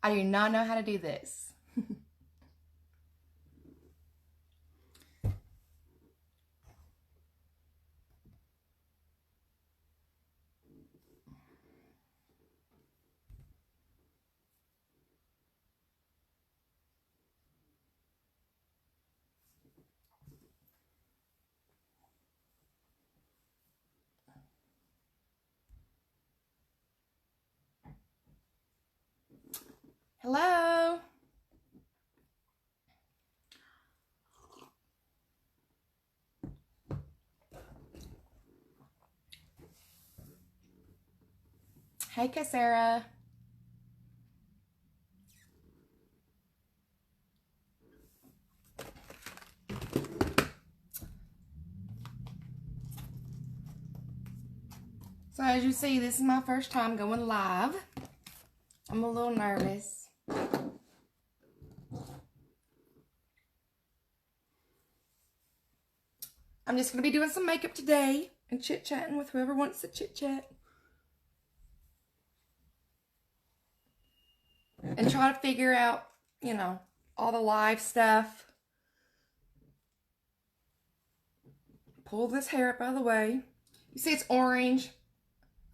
I do not know how to do this. Hello. Hey, Cassara. So as you see, this is my first time going live. I'm a little nervous. I'm just going to be doing some makeup today and chit-chatting with whoever wants to chit-chat. And try to figure out, you know, all the live stuff. Pull this hair up out of the way. You see it's orange.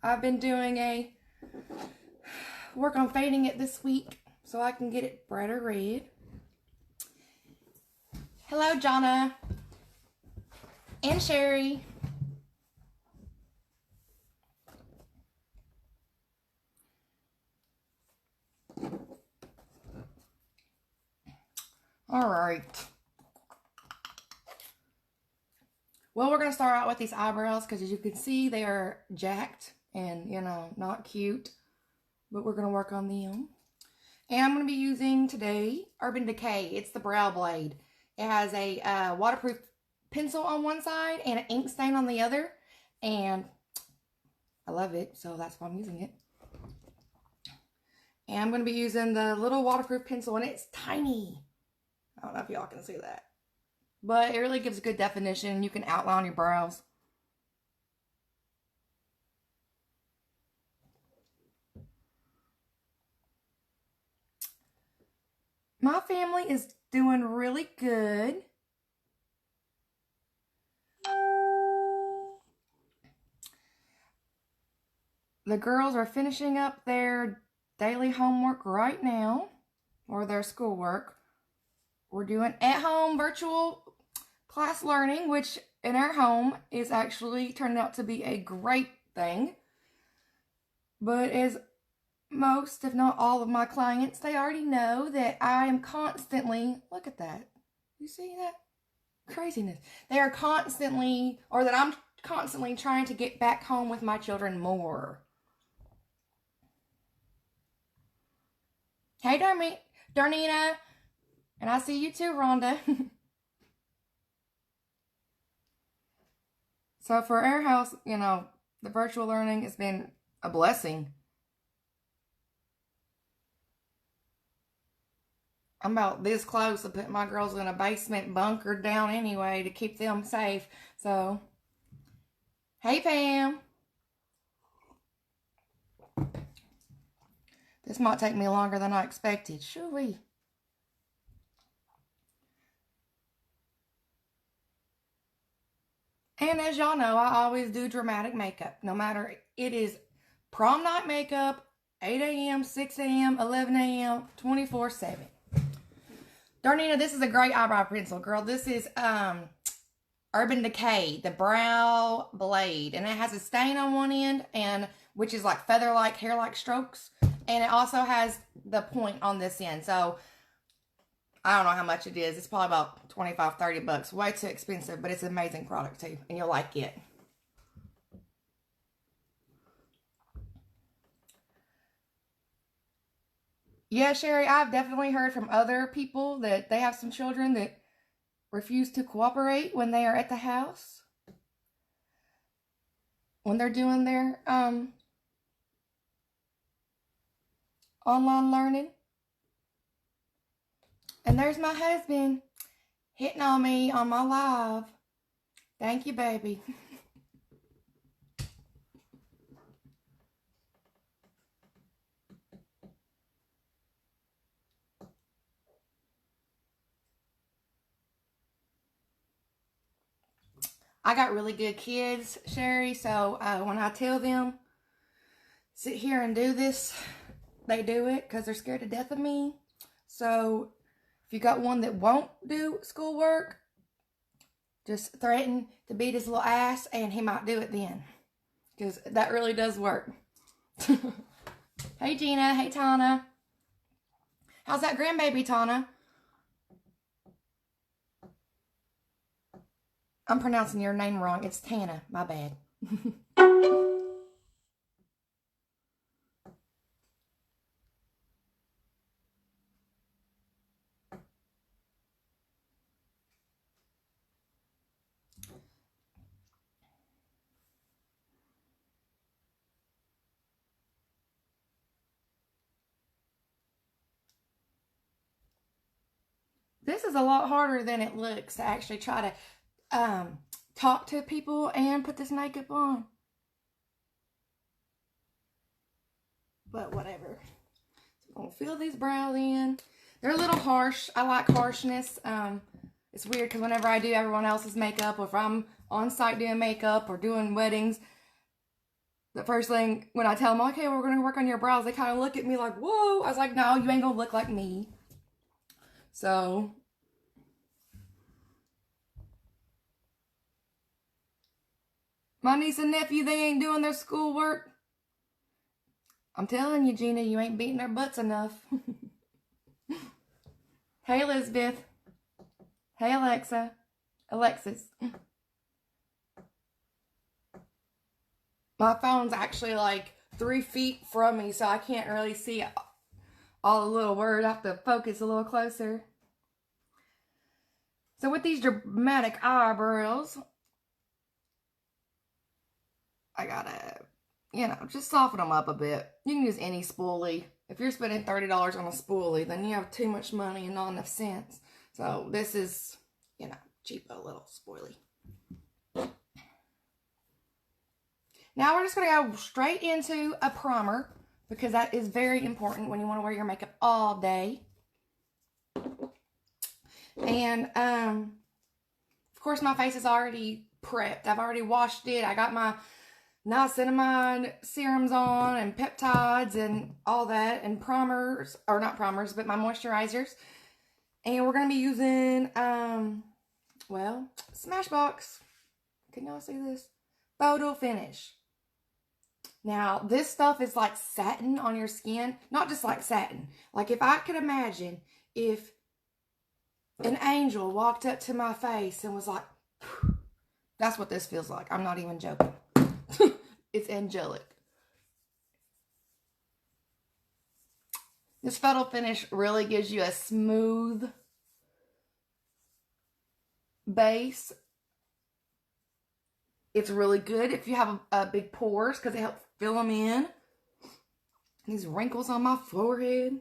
I've been doing a work on fading it this week so I can get it brighter red. Hello, Jonna and Sherry. All right. Well, we're going to start out with these eyebrows because as you can see, they are jacked and, you know, not cute. But we're going to work on them. And I'm going to be using today Urban Decay. It's the brow blade. It has a waterproof pencil on one side and an ink stain on the other. And I love it, so that's why I'm using it. And I'm going to be using the little waterproof pencil, and it's tiny. I don't know if y'all can see that. But it really gives good definition. You can outline your brows. My family is doing really good. The girls are finishing up their daily homework right now, or their schoolwork. We're doing at-home virtual class learning, which in our home is actually turned out to be a great thing. But as most, if not all of my clients, they already know that I am constantly, look at that. You see that? Craziness. They are constantly, or that I'm constantly trying to get back home with my children more. Hey, Darnina. And I see you too, Rhonda. So for our house, you know, the virtual learning has been a blessing. I'm about this close to putting my girls in a basement bunker down anyway to keep them safe. So, hey, Pam. This might take me longer than I expected. Shoo-wee. And as y'all know, I always do dramatic makeup. No matter, it is prom night makeup, 8 a.m., 6 a.m., 11 a.m., 24/7. Darnina, this is a great eyebrow pencil, girl. This is Urban Decay, the brow blade. And it has a stain on one end, and which is like feather-like, hair-like strokes. And it also has the point on this end. So, I don't know how much it is. It's probably about 25, 30 bucks. Way too expensive, but it's an amazing product too. And you'll like it. Yeah, Sherry, I've definitely heard from other people that they have some children that refuse to cooperate when they are at the house. When they're doing their online learning. And there's my husband hitting on me on my live. Thank you, baby. I got really good kids, Sherry, so when I tell them, sit here and do this, they do it because they're scared to death of me. So if you got one that won't do schoolwork, just threaten to beat his little ass and he might do it then. Because that really does work. Hey Gina, hey Tana. How's that grandbaby, Tana? I'm pronouncing your name wrong. It's Tana, my bad. This is a lot harder than it looks to actually try to talk to people and put this makeup on. But whatever. So I'm gonna fill these brows in. They're a little harsh. I like harshness. It's weird because whenever I do everyone else's makeup, or if I'm on site doing makeup or doing weddings, the first thing when I tell them, okay, we're gonna work on your brows, they kind of look at me like, whoa. I was like, no, you ain't gonna look like me. So my niece and nephew, they ain't doing their schoolwork. I'm telling you, Gina, you ain't beating their butts enough. Hey, Elizabeth. Hey, Alexis. My phone's actually like 3 feet from me, so I can't really see all the little words. I have to focus a little closer. So with these dramatic eyebrows, I gotta, just soften them up a bit. You can use any spoolie. If you're spending $30 on a spoolie, then you have too much money and not enough sense. So this is, cheapo little spoolie. Now we're just going to go straight into a primer, because that is very important when you want to wear your makeup all day. And, of course, my face is already prepped. I've already washed it. I got my niacinamide serums on and peptides and all that, and primers, or not primers, but my moisturizers. And we're going to be using, Smashbox. Can y'all see this? Photo Finish. Now, this stuff is like satin on your skin. Not just like satin. Like, if I could imagine if an angel walked up to my face and was like, that's what this feels like. I'm not even joking. It's angelic. This Photo Finish really gives you a smooth base. It's really good if you have big pores, because it helps fill them in. These wrinkles on my forehead.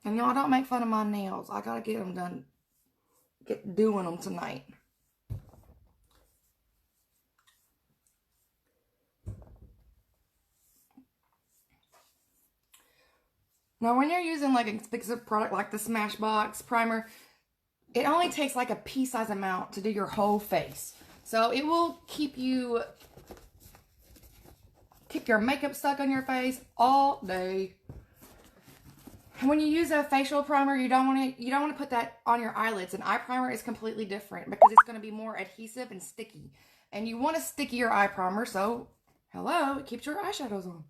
And y'all, don't make fun of my nails. I gotta get them done. Get doing them tonight. Now, when you're using like an expensive product like the Smashbox primer, it only takes like a pea-size amount to do your whole face. So it will keep your makeup stuck on your face all day. And when you use a facial primer, you don't want to put that on your eyelids. An eye primer is completely different because it's going to be more adhesive and sticky. And you want a stickier eye primer, so hello, it keeps your eyeshadows on.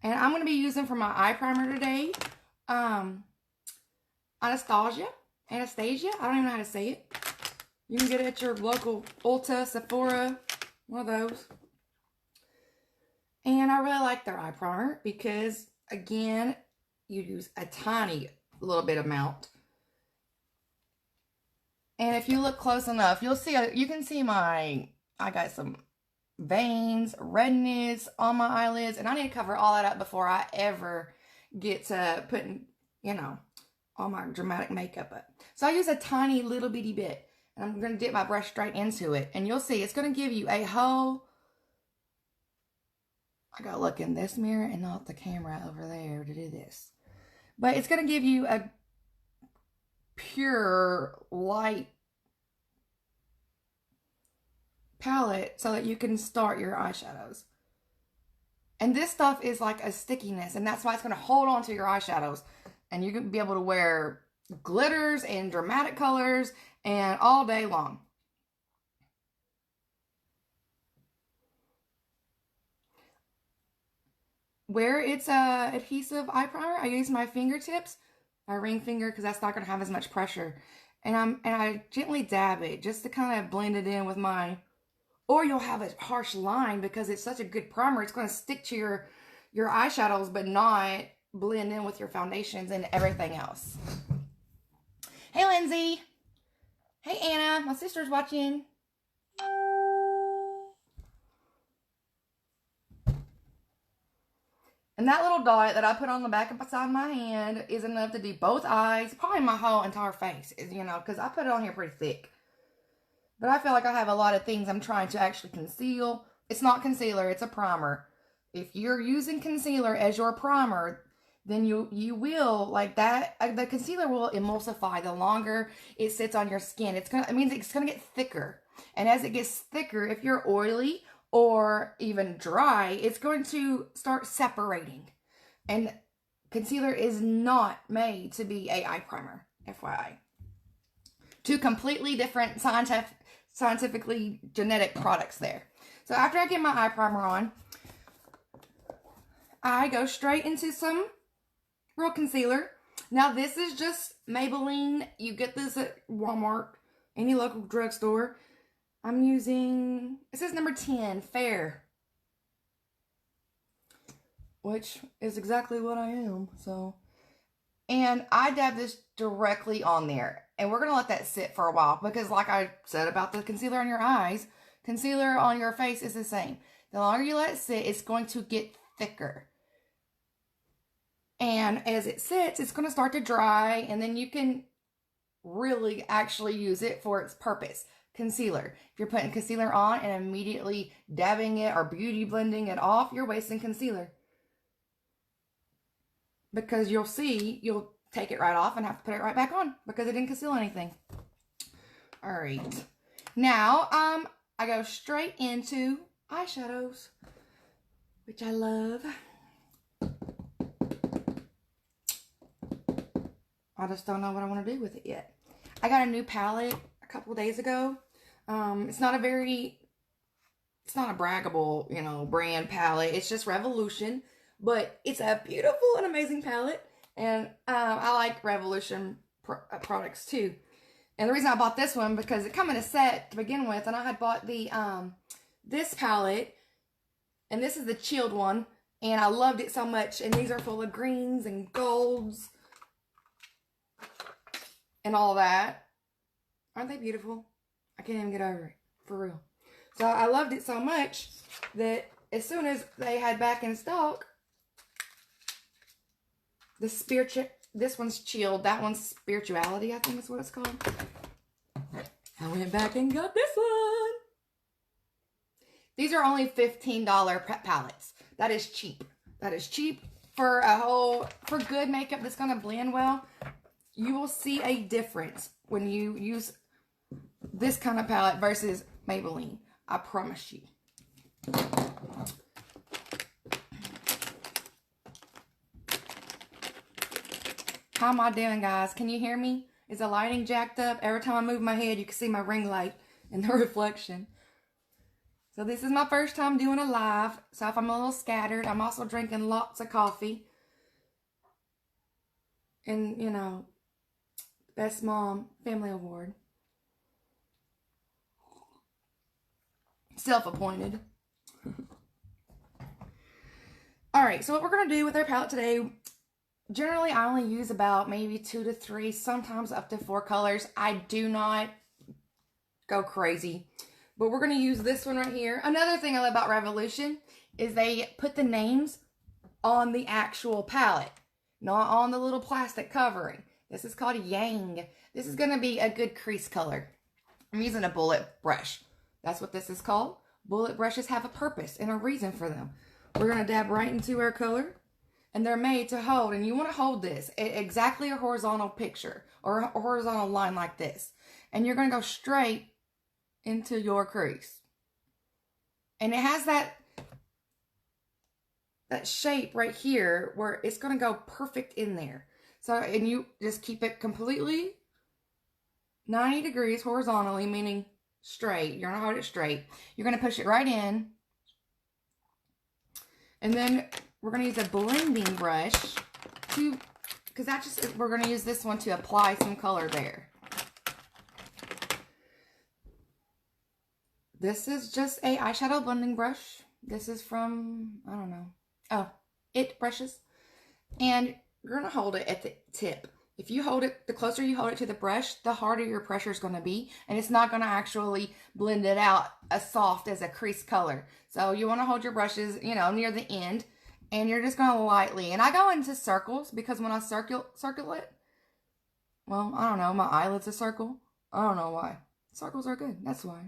And I'm going to be using for my eye primer today, Anastasia. I don't even know how to say it. You can get it at your local Ulta, Sephora, one of those. And I really like their eye primer because, again, you use a tiny little bit amount. And if you look close enough, you can see I got some veins, redness on my eyelids, and I need to cover all that up before I ever get to putting, all my dramatic makeup up. So I use a tiny little bitty bit, and I'm going to dip my brush straight into it, and you'll see it's going to give you a whole, I got to look in this mirror and not the camera over there to do this, but it's going to give you pure light palette so that you can start your eyeshadows. And this stuff is like a stickiness, and that's why it's going to hold on to your eyeshadows. And you're going to be able to wear glitters and dramatic colors and all day long. Where it's a adhesive eye primer, I use my fingertips, my ring finger, because that's not going to have as much pressure. And I gently dab it just to kind of blend it in with my, or you'll have a harsh line because it's such a good primer. It's going to stick to your eyeshadows, but not blend in with your foundations and everything else. Hey, Lindsay. Hey, Anna. My sister's watching. And that little dot that I put on the back and side of my hand is enough to do both eyes, probably my whole entire face, you know, because I put it on here pretty thick. But I feel like I have a lot of things I'm trying to actually conceal. It's not concealer, it's a primer. If you're using concealer as your primer, then you will, like that, the concealer will emulsify the longer it sits on your skin. It means it's gonna get thicker. And as it gets thicker, if you're oily or even dry, it's going to start separating. And concealer is not made to be a eye primer, FYI. Two completely different scientifically genetic products there. So after I get my eye primer on, I go straight into some real concealer. Now this is just Maybelline. You get this at Walmart, any local drugstore. I'm using, it says number 10, Fair, which is exactly what I am, so. And I dab this directly on there, and we're going to let that sit for a while, because like I said about the concealer on your eyes, concealer on your face is the same. The longer you let it sit, it's going to get thicker. And as it sits, it's going to start to dry, and then you can really actually use it for its purpose. Concealer. If you're putting concealer on and immediately dabbing it or beauty blending it off, you're wasting concealer. Because you'll take it right off and have to put it right back on because it didn't conceal anything. All right. Now, I go straight into eyeshadows, which I love. I just don't know what I want to do with it yet. I got a new palette a couple of days ago. It's not a braggable, you know, brand palette. It's just Revolution, but it's a beautiful and amazing palette. And I like Revolution products too. And the reason I bought this one, because it come in a set to begin with, and I had bought the this palette, and this is the chilled one, and I loved it so much. And these are full of greens and golds and all that. Aren't they beautiful? I can't even get over it, for real. So I loved it so much that as soon as they had back in stock, this one's chilled, that one's spirituality, I think is what it's called. I went back and got this one. These are only $15 palettes. That is cheap. That is cheap for for good makeup that's gonna blend well. You will see a difference when you use this kind of palette versus Maybelline. I promise you. How am I doing, guys? Can you hear me? Is the lighting jacked up? Every time I move my head, you can see my ring light and the reflection. So this is my first time doing a live. So if I'm a little scattered, I'm also drinking lots of coffee. And, you know, Best Mom Family Award. Self-appointed. Alright, so what we're going to do with our palette today, generally I only use about maybe 2 to 3, sometimes up to 4 colors. I do not go crazy. But we're going to use this one right here. Another thing I love about Revolution is they put the names on the actual palette, not on the little plastic covering. This is called Yang. This is going to be a good crease color. I'm using a bullet brush. That's what this is called. Bullet brushes have a purpose and a reason for them. We're going to dab right into our color. and they're made to hold, and you want to hold this exactly a horizontal picture or a horizontal line like this, and you're going to go straight into your crease, and it has that shape right here where it's going to go perfect in there. So, and you just keep it completely 90 degrees horizontally, meaning straight. You're going to hold it straight. You're going to push it right in. And then we're going to use a blending brush to, because we're going to use this one to apply some color there. This is just a eyeshadow blending brush. This is from, I don't know. Oh, It brushes. And you're going to hold it at the tip. If you hold it, the closer you hold it to the brush, the harder your pressure is going to be. And it's not going to actually blend it out as soft as a crease color. So you want to hold your brushes, you know, near the end. And you're just going to lightly. And I go into circles because when I circle it, well, I don't know. My eyelid's a circle. I don't know why. Circles are good. That's why.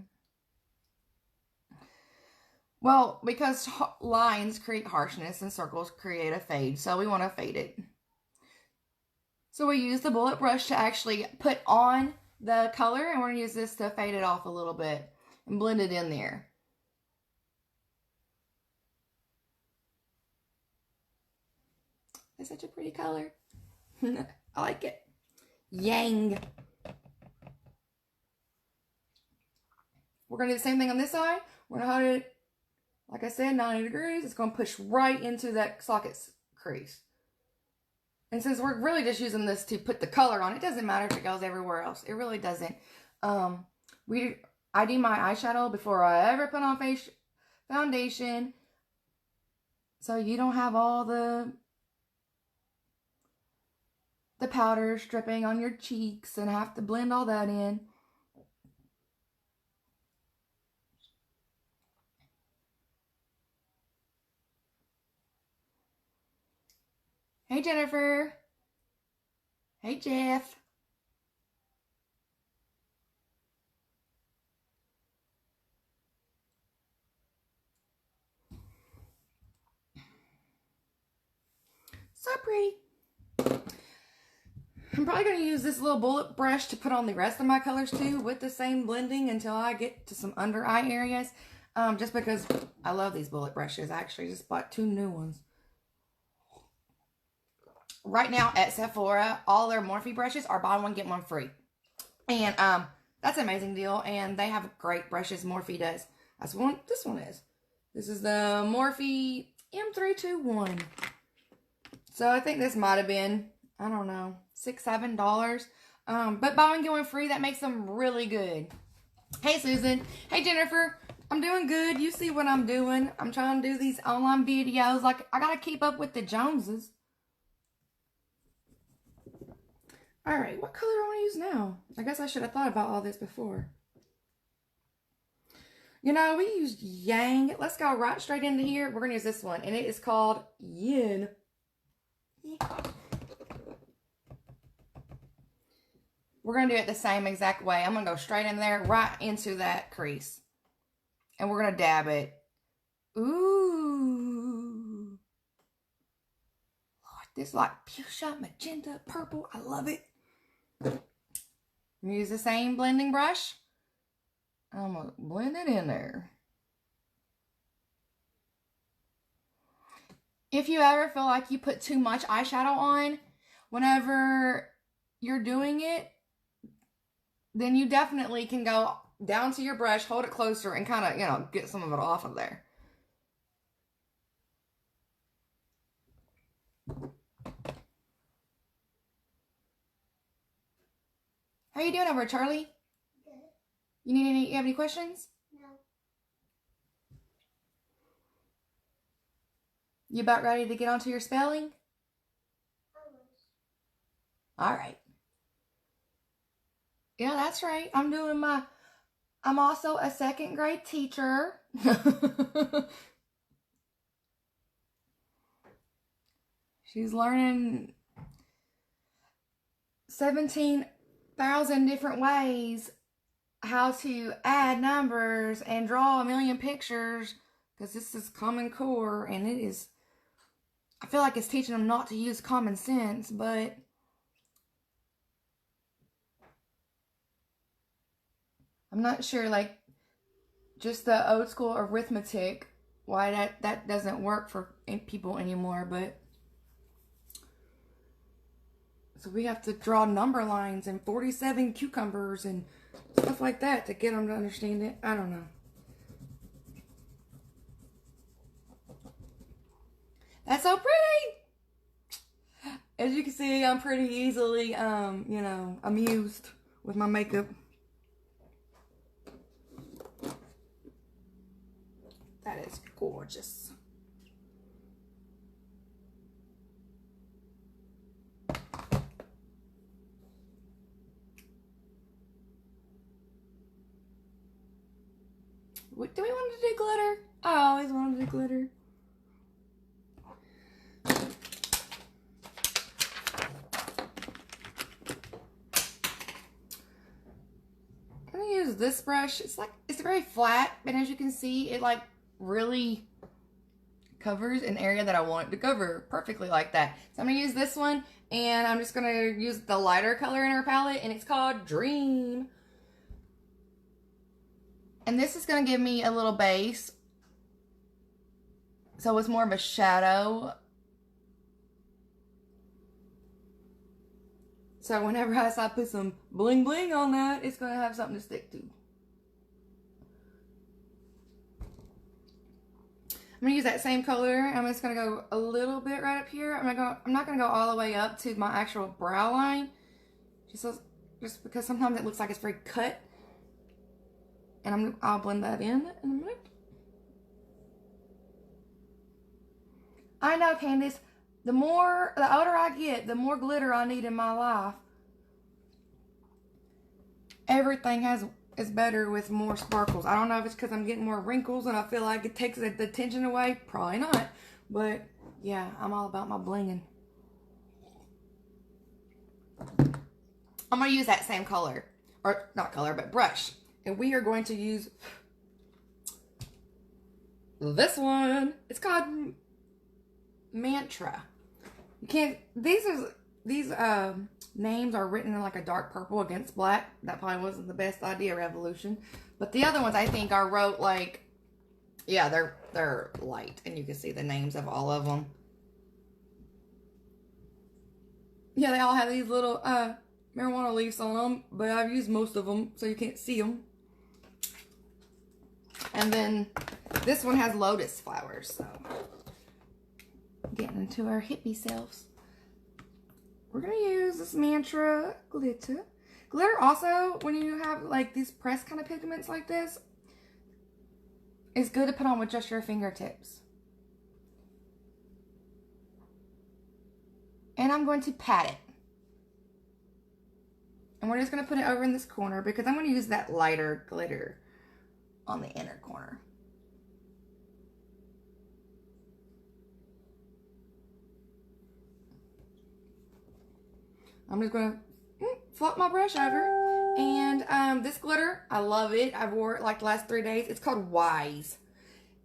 Well, because lines create harshness and circles create a fade. So we want to fade it. So we use the bullet brush to actually put on the color, and we're going to use this to fade it off a little bit and blend it in there. It's such a pretty color. I like it. Yang. We're going to do the same thing on this side. We're going to hold it, like I said, 90 degrees. It's going to push right into that socket crease. And since we're really just using this to put the color on, it doesn't matter if it goes everywhere else. It really doesn't. I do my eyeshadow before I ever put on foundation. So you don't have all the powder dripping on your cheeks and have to blend all that in. Hey, Jennifer. Hey, Jeff. So pretty. I'm probably going to use this little bullet brush to put on the rest of my colors too with the same blending until I get to some under eye areas. Just because I love these bullet brushes. I actually just bought 2 new ones. Right now at Sephora, all their Morphe brushes are buy one, get one free. And that's an amazing deal. And they have great brushes, Morphe does. That's one. This one is. This is the Morphe M321. So I think this might have been, I don't know, $6, $7. But buy one, get one free. That makes them really good. Hey, Susan. Hey, Jennifer. I'm doing good. You see what I'm doing. I'm trying to do these online videos. Like, I got to keep up with the Joneses. All right, what color do I want to use now? I guess I should have thought about all this before. You know, we used Yang. Let's go right straight into here. We're going to use this one, and it is called Yin. We're going to do it the same exact way. I'm going to go straight in there, right into that crease. And we're going to dab it. Ooh. Lord, this like fuchsia, magenta, purple. I love it. Use the same blending brush. I'm going to blend it in there. If you ever feel like you put too much eyeshadow on, whenever you're doing it, then you definitely can go down to your brush, hold it closer, and kind of, you know, get some of it off of there. How you doing over, Charlie? Good. You have any questions? No. You about ready to get onto your spelling? Almost. All right. Yeah, that's right. I'm also a 2nd grade teacher. She's learning 17,000 different ways how to add numbers and draw a million pictures, because this is Common Core, and I feel like it's teaching them not to use common sense, but I'm not sure, like, just the old school arithmetic, why that doesn't work for people anymore, but so we have to draw number lines and 47 cucumbers and stuff like that to get them to understand it. I don't know. That's so pretty! As you can see, I'm pretty easily, you know, amused with my makeup. That is gorgeous. Do we want to do glitter? I always wanted to do glitter. I'm gonna use this brush. It's very flat, and as you can see, it like really covers an area that I want it to cover perfectly like that. So I'm gonna use this one, and I'm just gonna use the lighter color in our palette, and it's called Dream. And this is gonna give me a little base, so it's more of a shadow. So whenever I put some bling bling on that, it's gonna have something to stick to. I'm gonna use that same color. I'm just gonna go a little bit right up here. I'm not gonna go all the way up to my actual brow line, just because sometimes it looks like it's very cut. And I'll blend that in a minute. I know, Candace, the older I get, the more glitter I need in my life. Everything is better with more sparkles. I don't know if it's because I'm getting more wrinkles and I feel like it takes the attention away. Probably not. But yeah, I'm all about my blinging. I'm going to use that same color. Or not color, but brush. And we are going to use this one. It's called Mantra. You can't, these names are written in like a dark purple against black. That probably wasn't the best idea, Revolution. But the other ones I think are wrote like, yeah, they're light. And you can see the names of all of them. Yeah, they all have these little marijuana leaves on them. But I've used most of them so you can't see them. And then this one has lotus flowers, so getting into our hippie selves. We're gonna use this Mantra glitter. Glitter also, when you have like these pressed kind of pigments like this, is good to put on with just your fingertips. And I'm going to pat it. And we're just gonna put it over in this corner because I'm gonna use that lighter glitter on the inner corner. I'm just gonna flop my brush over. And this glitter, I love it. I've wore it like the last 3 days. It's called Wise.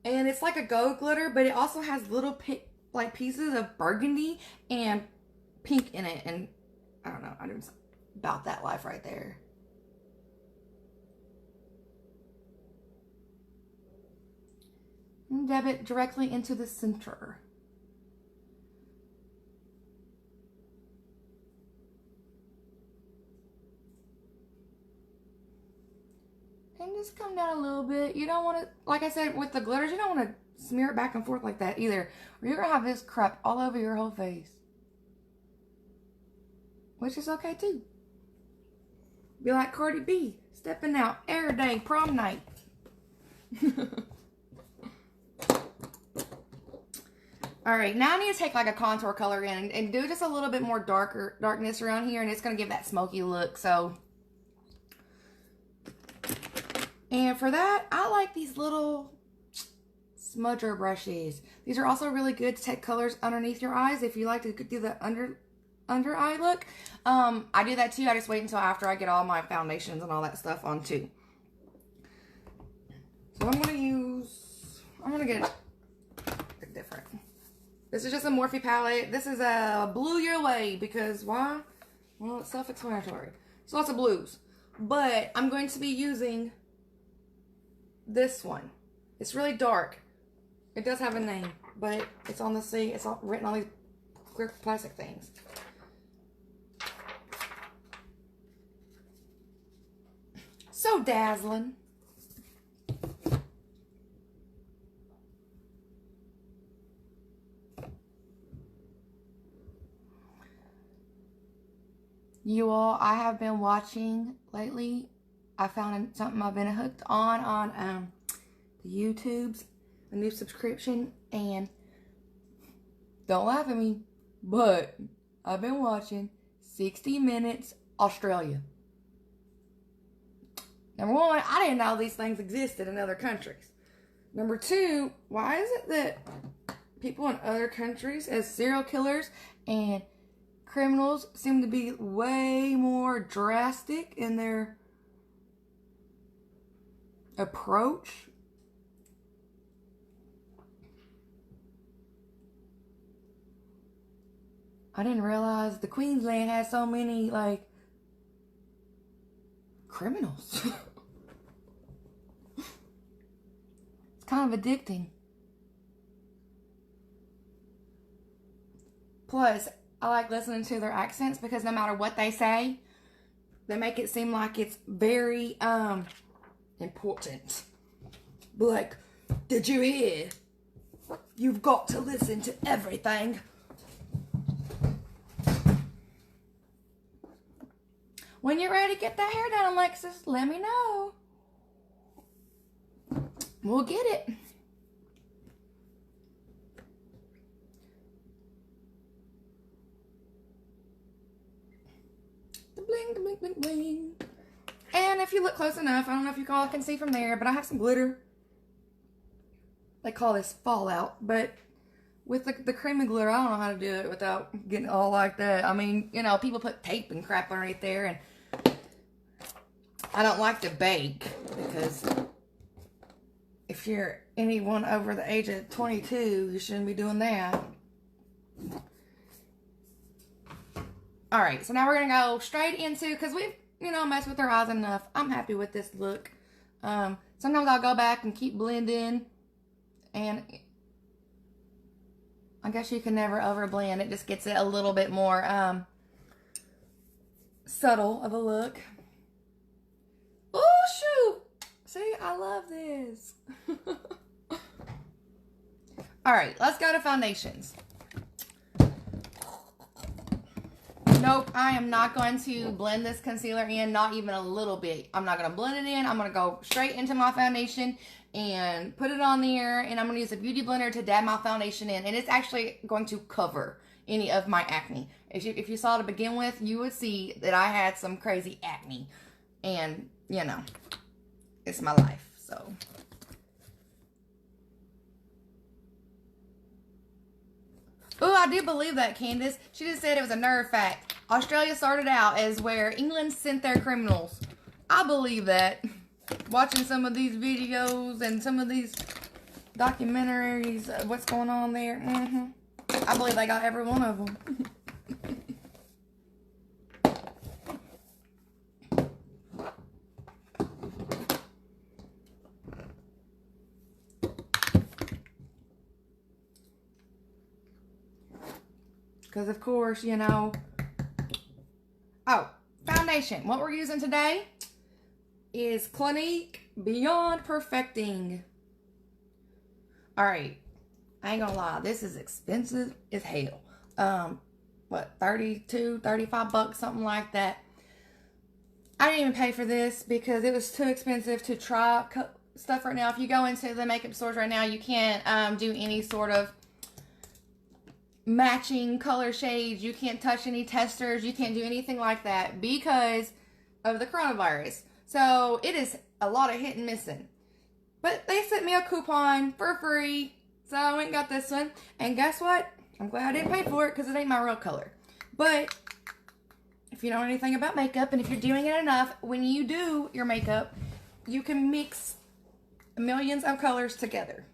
And it's like a gold glitter, but it also has little like pieces of burgundy and pink in it. And I don't know, I'm about that life right there. And dab it directly into the center. And just come down a little bit. You don't want to, like I said, with the glitters, you don't want to smear it back and forth like that either. Or you're going to have this crap all over your whole face. Which is okay too. Be like Cardi B, stepping out every day, prom night. Alright, now I need to take like a contour color in and do just a little bit more darkness around here, and it's going to give that smoky look. So, and for that, I like these little smudger brushes. These are also really good to take colors underneath your eyes if you like to do the under eye look. I do that too. I just wait until after I get all my foundations and all that stuff on too. So I'm going to get it different. This is just a Morphe palette. This is a Blue Your Way because why? Well, it's self-explanatory. It's lots of blues. But I'm going to be using this one. It's really dark. It does have a name, but it's on the C. It's all written on these clear plastic things. So dazzling. You all, I have been watching lately. I found something I've been hooked on the YouTubes, a new subscription, and don't laugh at me, but I've been watching 60 Minutes Australia. Number one, I didn't know these things existed in other countries. Number two, why is it that people in other countries as serial killers and criminals seem to be way more drastic in their approach? I didn't realize the Queensland has so many, like, criminals. It's kind of addicting. Plus, I like listening to their accents because no matter what they say, they make it seem like it's very, important. Like, did you hear? You've got to listen to everything. When you're ready to get that hair done, Alexis, let me know. We'll get it. The bling, the bling, bling, bling. And if you look close enough, I don't know if you all can see from there, but I have some glitter. They call this fallout, but with the creamy glitter, I don't know how to do it without getting all like that. I mean, you know, people put tape and crap right there, and I don't like to bake because if you're anyone over the age of 22, you shouldn't be doing that. Alright, so now we're going to go straight into, because we've, you know, messed with our eyes enough. I'm happy with this look. Sometimes I'll go back and keep blending, and I guess you can never overblend. It just gets it a little bit more subtle of a look. Oh, shoot! See, I love this. Alright, let's go to foundations. Nope, I am not going to blend this concealer in, not even a little bit. I'm not going to blend it in. I'm going to go straight into my foundation and put it on there, and I'm going to use a beauty blender to dab my foundation in, and it's actually going to cover any of my acne. If you saw to begin with, you would see that I had some crazy acne, and, you know, it's my life, so. Oh, I do believe that, Candace. She just said it was a nerve fact. Australia started out as where England sent their criminals. I believe that. Watching some of these videos and some of these documentaries of what's going on there. I believe they got every one of them. Because, of course, you know. Oh, foundation. What we're using today is Clinique Beyond Perfecting. Alright. I ain't gonna lie. This is expensive as hell. What, 32, 35 bucks, something like that. I didn't even pay for this because it was too expensive to try stuff right now. If you go into the makeup stores right now, you can't do any sort of matching color shades. You can't touch any testers. You can't do anything like that because of the coronavirus. So it is a lot of hit and missing. But they sent me a coupon for free, so I went and got this one. And guess what? I'm glad I didn't pay for it because it ain't my real color. But if you know anything about makeup, and if you're doing it enough, when you do your makeup, you can mix millions of colors together.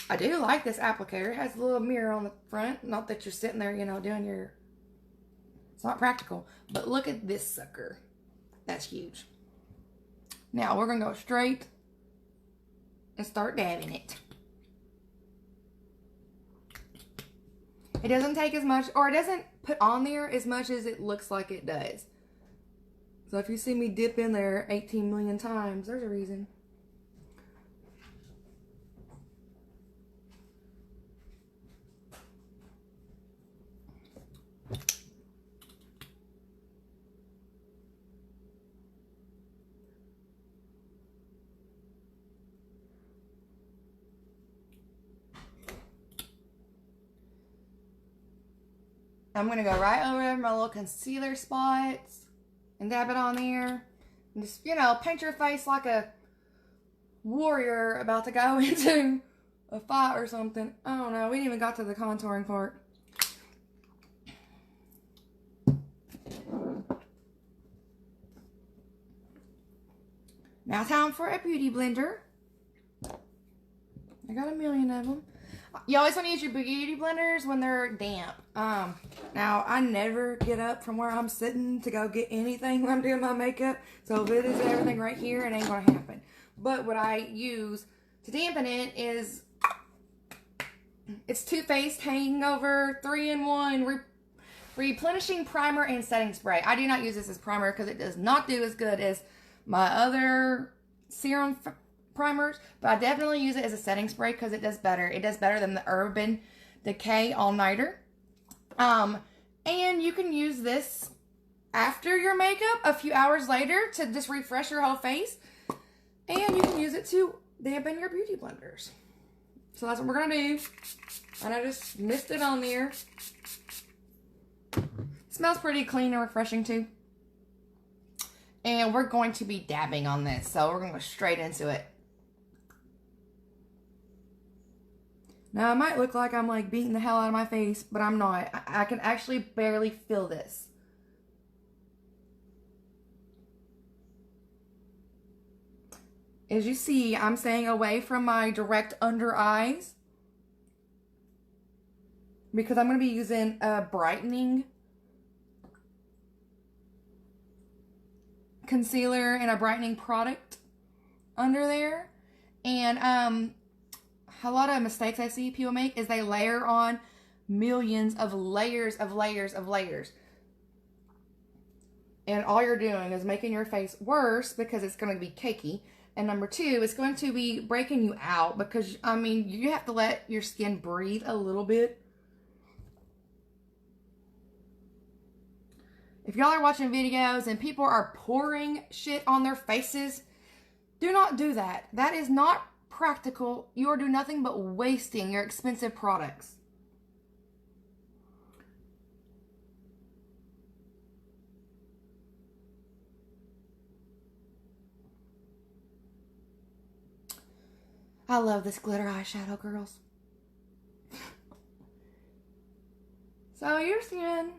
I do like this applicator. It has a little mirror on the front. Not that you're sitting there, you know, doing your... It's not practical. But look at this sucker. That's huge. Now, we're going to go straight and start dabbing it. It doesn't take as much, or it doesn't put on there as much as it looks like it does. So if you see me dip in there 18 million times, there's a reason. I'm going to go right over my little concealer spots and dab it on there. And just, you know, paint your face like a warrior about to go into a fight or something. I don't know. We didn't even got to the contouring part. Now time for a beauty blender. I got a million of them. You always want to use your beauty blenders when they're damp. Now, I never get up from where I'm sitting to go get anything when I'm doing my makeup. So if it is everything right here, it ain't going to happen. But what I use to dampen it is, it's Too Faced Hangover 3-in-1 Replenishing Primer and Setting Spray. I do not use this as primer because it does not do as good as my other serum primers, but I definitely use it as a setting spray because it does better. It does better than the Urban Decay All Nighter. And you can use this after your makeup a few hours later to just refresh your whole face. And you can use it to dampen your beauty blenders. So that's what we're gonna do. And I just missed it on there. It smells pretty clean and refreshing too. And we're going to be dabbing on this, so we're gonna go straight into it. Now, it might look like I'm like beating the hell out of my face, but I'm not. I can actually barely feel this. As you see, I'm staying away from my direct under eyes because I'm going to be using a brightening concealer and a brightening product under there. And a lot of mistakes I see people make is they layer on millions of layers of layers of layers. And all you're doing is making your face worse because it's going to be cakey. And number two, it's going to be breaking you out because, I mean, you have to let your skin breathe a little bit. If y'all are watching videos and people are pouring shit on their faces, do not do that. That is not practical. You are doing nothing but wasting your expensive products. I love this glitter eyeshadow, girls. So you're seeing,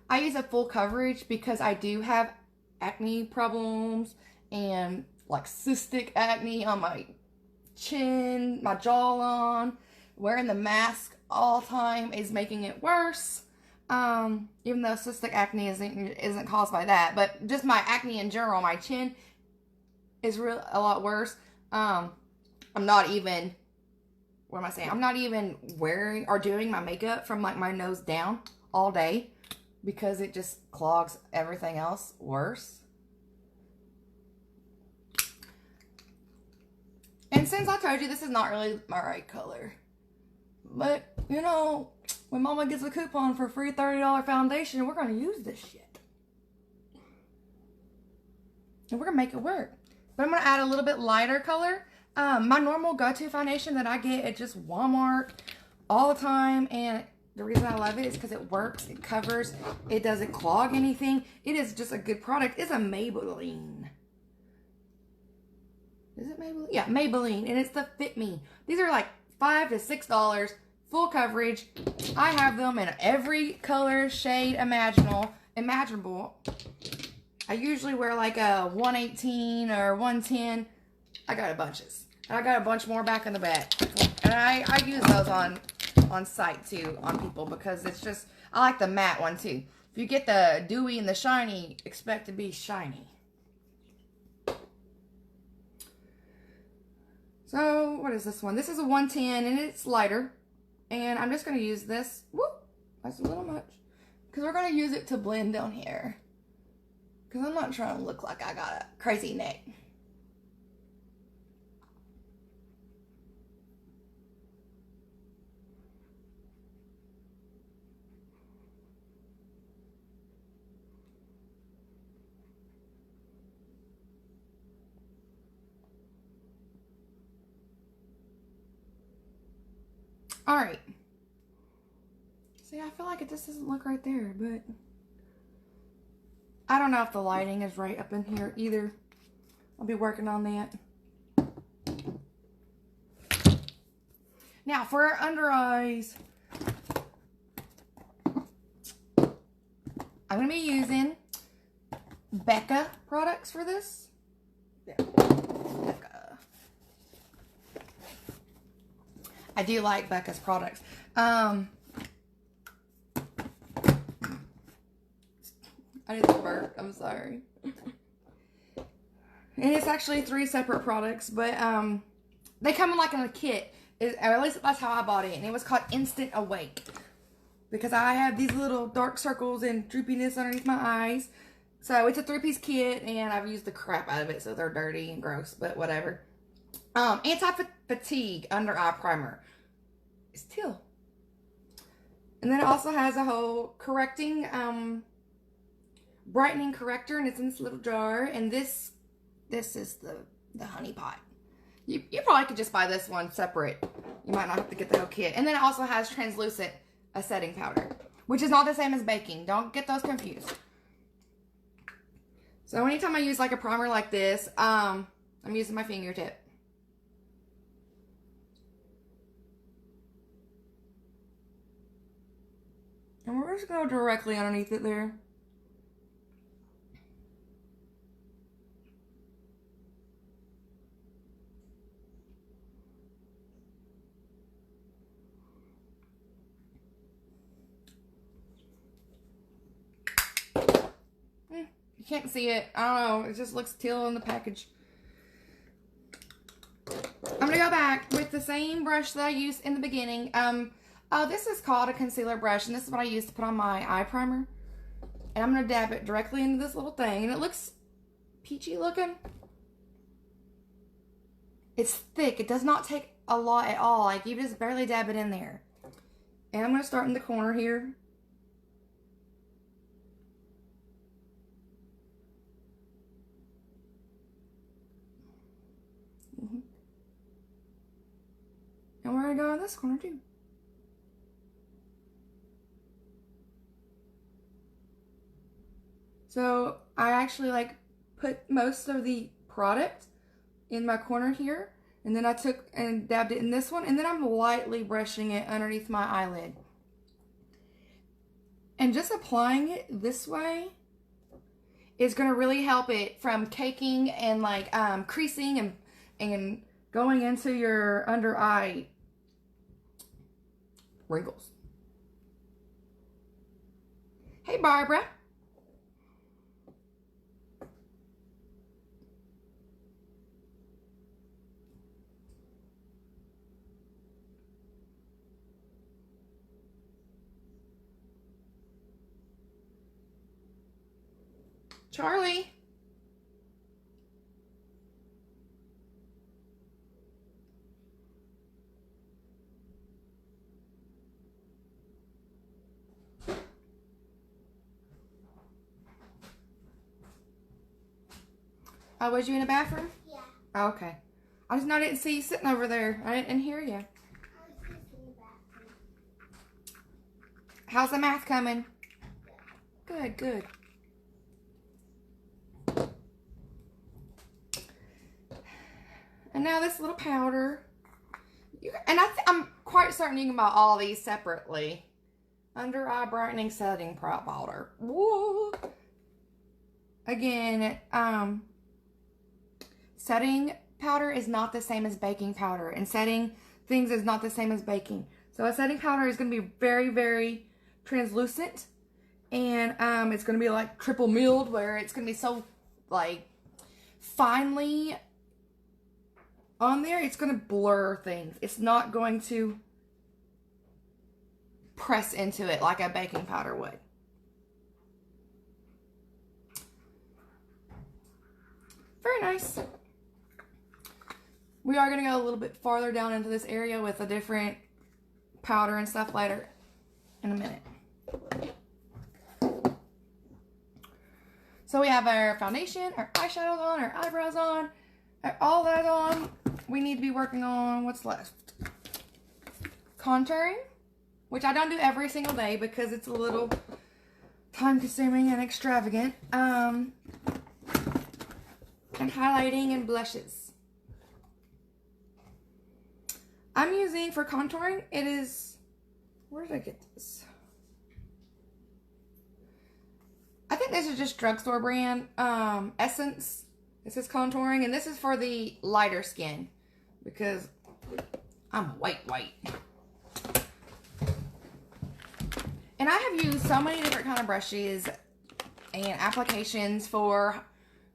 I use a full coverage because I do have acne problems and like cystic acne on my chin, my jawline. Wearing the mask all the time is making it worse. Even though cystic acne isn't caused by that, but just my acne in general, my chin is a lot worse. I'm not even, what am I saying? I'm not even wearing or doing my makeup from like my nose down all day because it just clogs everything else worse. And since I told you this is not really my right color, but you know, when Mama gets a coupon for free $30 foundation, we're going to use this shit. And we're going to make it work. But I'm going to add a little bit lighter color. My normal go-to foundation that I get at just Walmart all the time, and the reason I love it is because it works, it covers, it doesn't clog anything. It is just a good product. It's a Maybelline. Is it Maybelline? Yeah, Maybelline, and it's the Fit Me. These are like $5 to $6, full coverage. I have them in every color, shade imaginable. I usually wear like a 118 or 110. I got a bunches. And I got a bunch more back in the back. And I use those on site too, on people, because it's just, I like the matte one too. If you get the dewy and the shiny, expect to be shiny. So, what is this one? This is a 110 and it's lighter. And I'm just going to use this. Whoop, that's a little much. Because we're going to use it to blend down here. Because I'm not trying to look like I got a crazy neck. Alright. See, I feel like it just doesn't look right there, but I don't know if the lighting is right up in here either. I'll be working on that. Now, for our under eyes, I'm going to be using Becca products for this. There. Becca. I do like Becca's products. I didn't burp. I'm sorry. And it's actually 3 separate products, but they come in like in a kit. Or at least that's how I bought it. And it was called Instant Awake. Because I have these little dark circles and droopiness underneath my eyes. So it's a 3-piece kit, and I've used the crap out of it, so they're dirty and gross, but whatever. Anti-fatigue under eye primer. Still. And then it also has a whole correcting, brightening corrector, and it's in this little jar. And this is the honey pot. You probably could just buy this one separate. You might not have to get the whole kit. And then it also has translucent setting powder, which is not the same as baking. Don't get those confused. So anytime I use like a primer like this, I'm using my fingertip. And we're just going to go directly underneath it there. You can't see it. I don't know. It just looks teal in the package. I'm going to go back with the same brush that I used in the beginning. This is called a concealer brush, and this is what I use to put on my eye primer. And I'm going to dab it directly into this little thing, and it looks peachy looking. It's thick. It does not take a lot at all. Like, you just barely dab it in there. And I'm going to start in the corner here. And we're going to go in this corner too. So I actually like put most of the product in my corner here. And then I took and dabbed it in this one. And then I'm lightly brushing it underneath my eyelid. And just applying it this way is going to really help it from caking and like creasing and going into your under eye wrinkles. Hey, Barbara. Charlie. Oh, was you in the bathroom? Yeah. Oh, okay. I didn't see you sitting over there. I didn't hear you. I was just in the bathroom. How's the math coming? Good, good. And now this little powder. I'm quite certain you can buy all these separately. Under eye brightening setting powder. Whoa. Again, setting powder is not the same as baking powder, and setting things is not the same as baking. So a setting powder is going to be very, very translucent, and it's going to be like triple milled, where it's going to be so like finely on there, it's going to blur things. It's not going to press into it like a baking powder would. Very nice. We are going to go a little bit farther down into this area with a different powder and stuff later in a minute. So we have our foundation, our eyeshadows on, our eyebrows on, all that on. We need to be working on what's left. Contouring, which I don't do every single day because it's a little time consuming and extravagant. And highlighting and blushes. I'm using, for contouring, it is, where did I get this? I think this is just drugstore brand, Essence. This is contouring, and this is for the lighter skin, because I'm white. And I have used so many different kind of brushes and applications for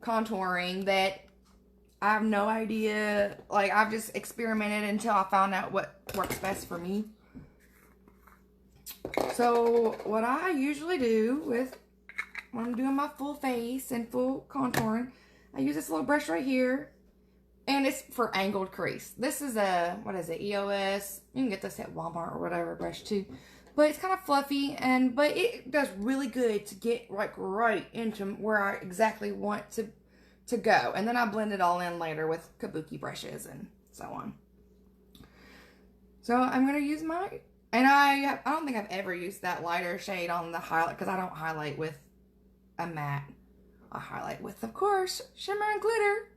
contouring that I have no idea. Like, I've just experimented until I found out what works best for me. So what I usually do when I'm doing my full face and full contouring, I use this little brush right here, and it's for angled crease. This is a, what is it, EOS? You can get this at Walmart or whatever brush too. But it's kind of fluffy, but it does really good to get like right into where I exactly want to go. And then I blend it all in later with kabuki brushes and so on. So I'm going to use my, and I don't think I've ever used that lighter shade on the highlight, because I don't highlight with a matte. I highlight with, of course, shimmer and glitter.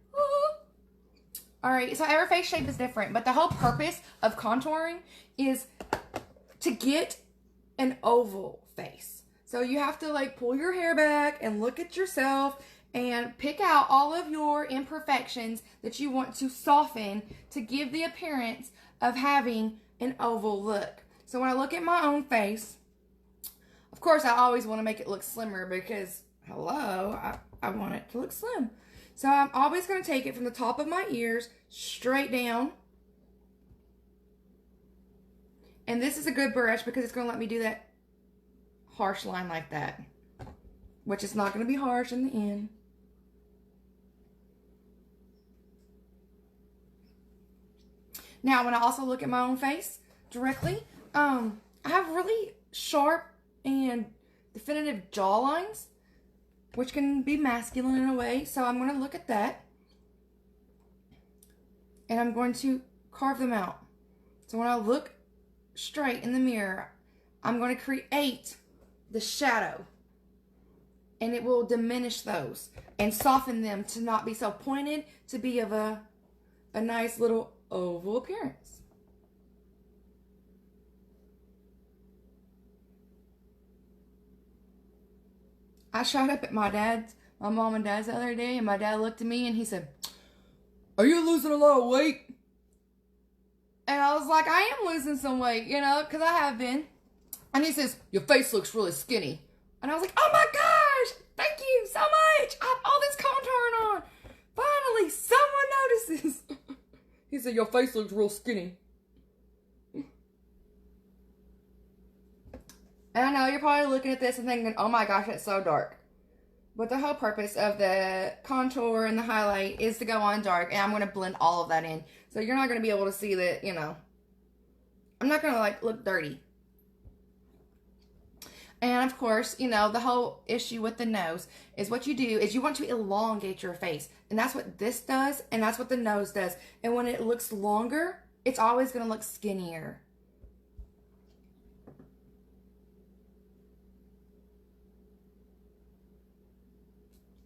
Alright, so every face shape is different, but the whole purpose of contouring is to get an oval face. So you have to like pull your hair back and look at yourself and pick out all of your imperfections that you want to soften to give the appearance of having an oval look. So when I look at my own face, of course I always want to make it look slimmer because, hello, I want it to look slim. So I'm always going to take it from the top of my ears straight down. And this is a good brush because it's going to let me do that harsh line like that, which is not going to be harsh in the end. Now, when I also look at my own face directly, I have really sharp and definitive jaw lines, which can be masculine in a way. So I'm going to look at that, and I'm going to carve them out. So when I look straight in the mirror, I'm going to create the shadow, and it will diminish those and soften them to not be so pointed, to be of a nice little oval appearance. I showed up at my mom and dad's the other day, and my dad looked at me and he said, "Are you losing a lot of weight?" And I was like, I am losing some weight, you know, because I have been. And he says, "Your face looks really skinny." And I was like, oh my gosh, thank you so much. I have all this contouring on. Finally, someone notices. He said, "Your face looks real skinny." And I know you're probably looking at this and thinking, oh my gosh, it's so dark. But the whole purpose of the contour and the highlight is to go on dark. And I'm going to blend all of that in. So you're not going to be able to see that, you know. I'm not going to like look dirty. And of course, you know, the whole issue with the nose is what you do is you want to elongate your face. And that's what this does. And that's what the nose does. And when it looks longer, it's always going to look skinnier.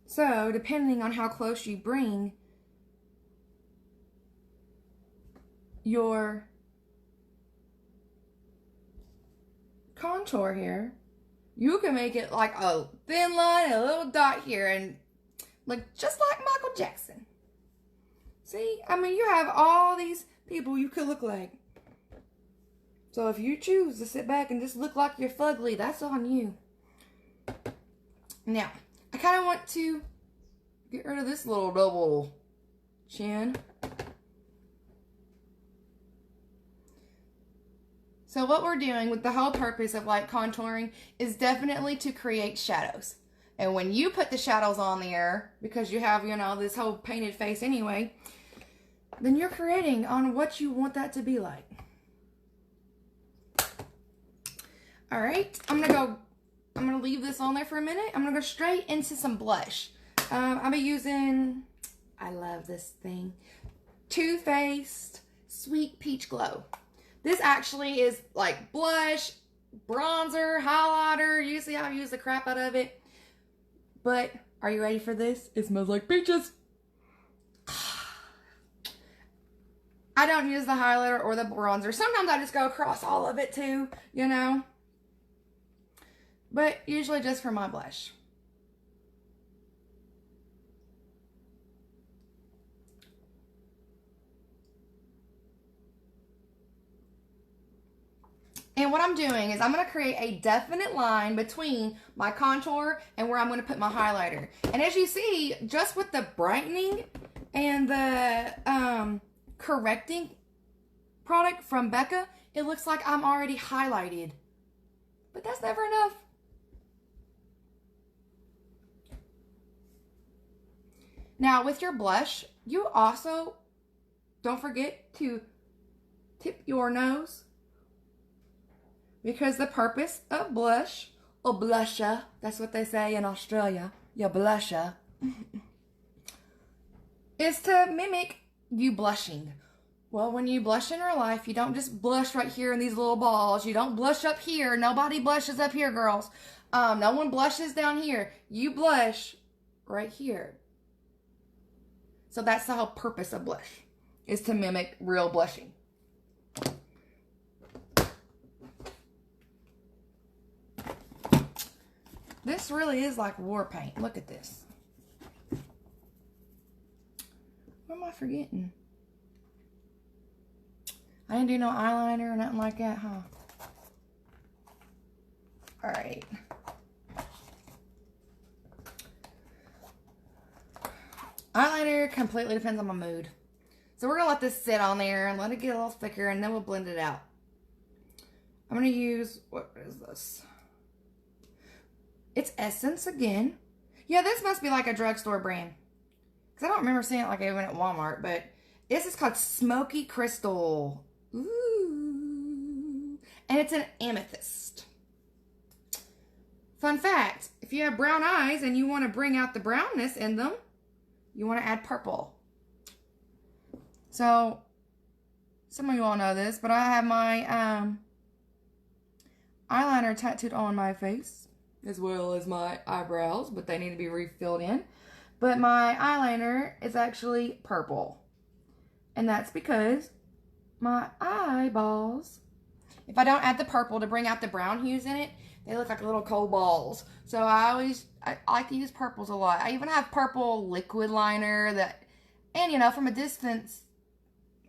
So, depending on how close you bring your contour here, you can make it like a thin line and a little dot here and look just like Michael Jackson. See, I mean, you have all these people you could look like. So if you choose to sit back and just look like you're fugly, that's on you. Now, I kind of want to get rid of this little double chin. So what we're doing with the whole purpose of like contouring is definitely to create shadows. And when you put the shadows on there, because you have, you know, this whole painted face anyway, then you're creating on what you want that to be like. All right, I'm gonna leave this on there for a minute. I'm gonna go straight into some blush. I'll be using, I love this thing, Too Faced Sweet Peach Glow. This actually is like blush, bronzer, highlighter. Usually I'll use the crap out of it. But are you ready for this? It smells like peaches. I don't use the highlighter or the bronzer. Sometimes I just go across all of it too, you know. But usually just for my blush. And what I'm doing is I'm going to create a definite line between my contour and where I'm going to put my highlighter. And as you see, just with the brightening and the correcting product from Becca, it looks like I'm already highlighted. But that's never enough. Now with your blush, you also don't forget to tip your nose, because the purpose of blush, or blusher, that's what they say in Australia, your blusher, is to mimic you blushing. Well, when you blush in real life, you don't just blush right here in these little balls. You don't blush up here. Nobody blushes up here, girls. No one blushes down here. You blush right here. So that's the whole purpose of blush, is to mimic real blushing. This really is like war paint. Look at this. What am I forgetting? I didn't do no eyeliner or nothing like that, huh? Alright. Eyeliner completely depends on my mood. So we're going to let this sit on there and let it get a little thicker, and then we'll blend it out. I'm going to use, what is this? It's Essence again. Yeah, this must be like a drugstore brand, because I don't remember seeing it like even at Walmart, but this is called Smoky Crystal. Ooh. And it's an amethyst. Fun fact, if you have brown eyes and you want to bring out the brownness in them, you want to add purple. So, some of you all know this, but I have my eyeliner tattooed on my face, as well as my eyebrows, but they need to be refilled in. But my eyeliner is actually purple. And that's because my eyeballs, if I don't add the purple to bring out the brown hues in it, they look like little cold balls. So I like to use purples a lot. I even have purple liquid liner that, and you know, from a distance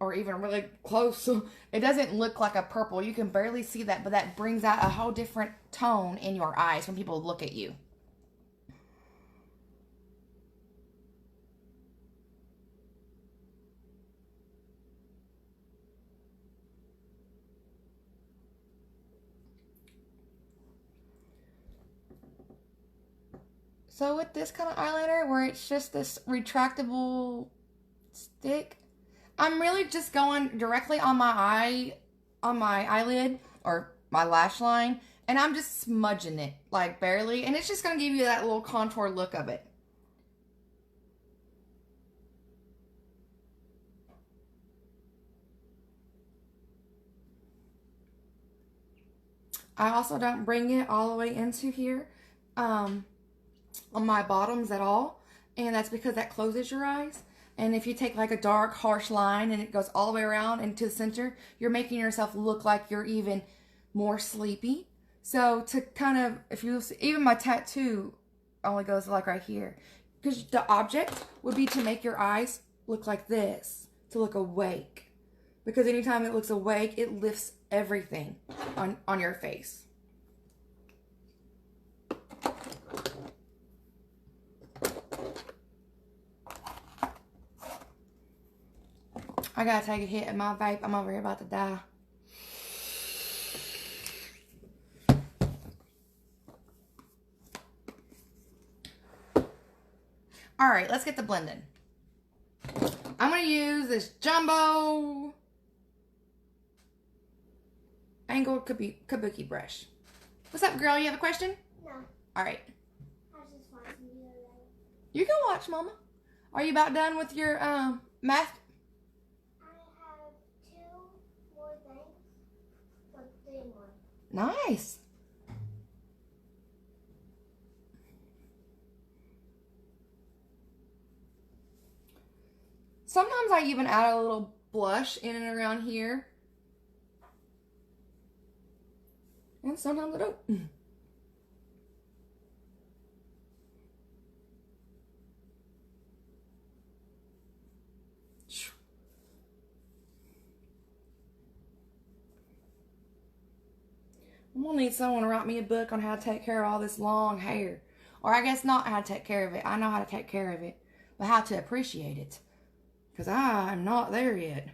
or even really close, it doesn't look like a purple. You can barely see that, but that brings out a whole different tone in your eyes when people look at you. So with this kind of eyeliner, where it's just this retractable stick, I'm really just going directly on my eyelid or my lash line, and I'm just smudging it, like barely, and it's just going to give you that little contour look of it. I also don't bring it all the way into here on my bottoms at all, and that's because that closes your eyes. And if you take like a dark, harsh line and it goes all the way around into the center, you're making yourself look like you're even more sleepy. So to kind of, if you see, even my tattoo only goes like right here, because the object would be to make your eyes look like this, to look awake. Because anytime it looks awake, it lifts everything on your face. I gotta take a hit of my vape. I'm over here about to die. All right, let's get to blending. I'm gonna use this jumbo angled kabuki brush. What's up, girl? You have a question? No. All right. I was just watching you later. You can watch, Mama. Are you about done with your math? I have 2 more things, but 3 more. Nice. Sometimes I even add a little blush in and around here. And sometimes I don't. I'm gonna need someone to write me a book on how to take care of all this long hair. Or I guess not how to take care of it. I know how to take care of it. But how to appreciate it. Because I'm not there yet.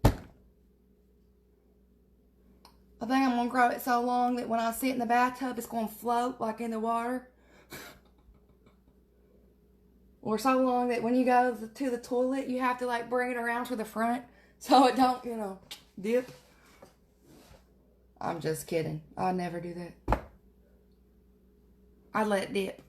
I think I'm going to grow it so long that when I sit in the bathtub, it's going to float like in the water. Or so long that when you go to the toilet, you have to like bring it around to the front so it don't, you know, dip. I'm just kidding. I'll never do that. I let it dip.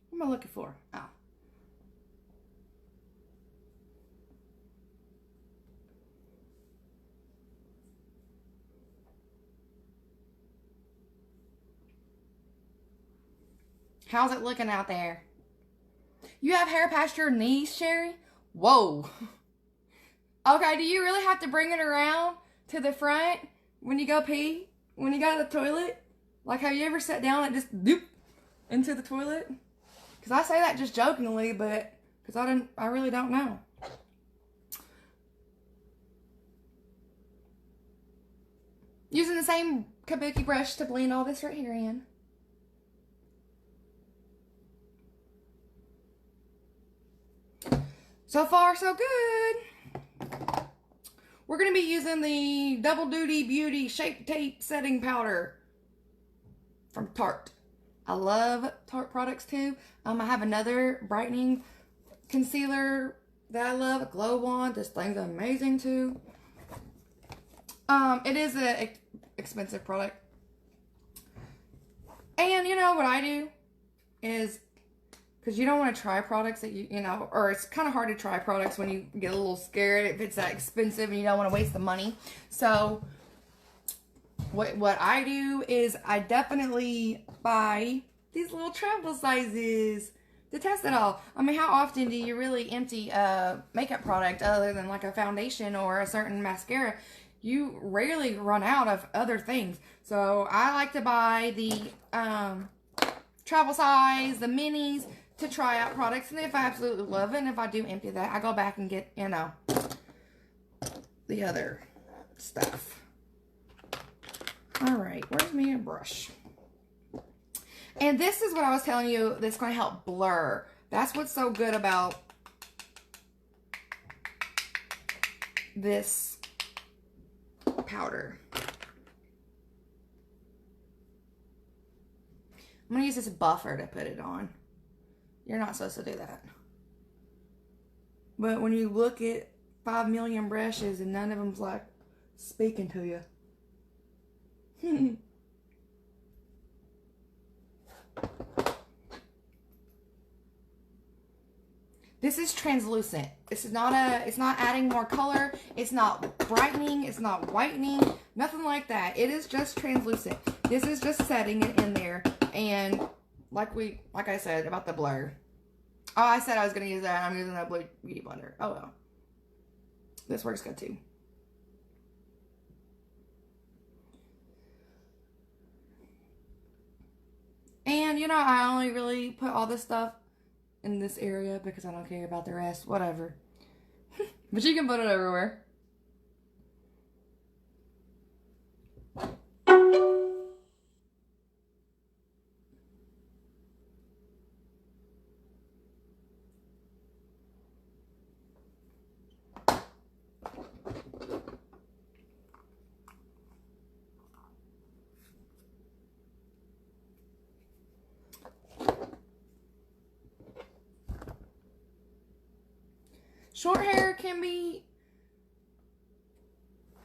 What am I looking for? Oh. How's it looking out there? You have hair past your knees, Sherry? Whoa. Okay, do you really have to bring it around to the front when you go pee? When you go to the toilet? Like, have you ever sat down and just doop into the toilet? Because I say that just jokingly, but because I really don't know. Using the same kabuki brush to blend all this right here in. So far, so good. We're going to be using the Double Duty Beauty Shape Tape Setting Powder from Tarte. I love Tarte products too. I have another brightening concealer that I love, a Glow Wand. This thing's amazing too. It is an expensive product. And you know what I do is, because you don't want to try products that you know, or it's kind of hard to try products when you get a little scared if it's that expensive and you don't want to waste the money. So what I do is I definitely buy these little travel sizes to test it all. I mean, how often do you really empty a makeup product other than like a foundation or a certain mascara? You rarely run out of other things. So I like to buy the travel size, the minis, to try out products. And if I absolutely love it, and if I do empty that, I go back and get, you know, the other stuff. All right, where's me a brush? And this is what I was telling you that's going to help blur. That's what's so good about this powder. I'm going to use this buffer to put it on. You're not supposed to do that. But when you look at 5 million brushes and none of them's like speaking to you. This is translucent. This is not a, it's not adding more color. It's not brightening. It's not whitening. Nothing like that. It is just translucent. This is just setting it in there. And like I said about the blur. Oh, I said I was going to use that. I'm using a blue beauty blender. Oh well. This works good too. And, you know, I only really put all this stuff in this area because I don't care about the rest. Whatever. But you can put it everywhere. Short hair can be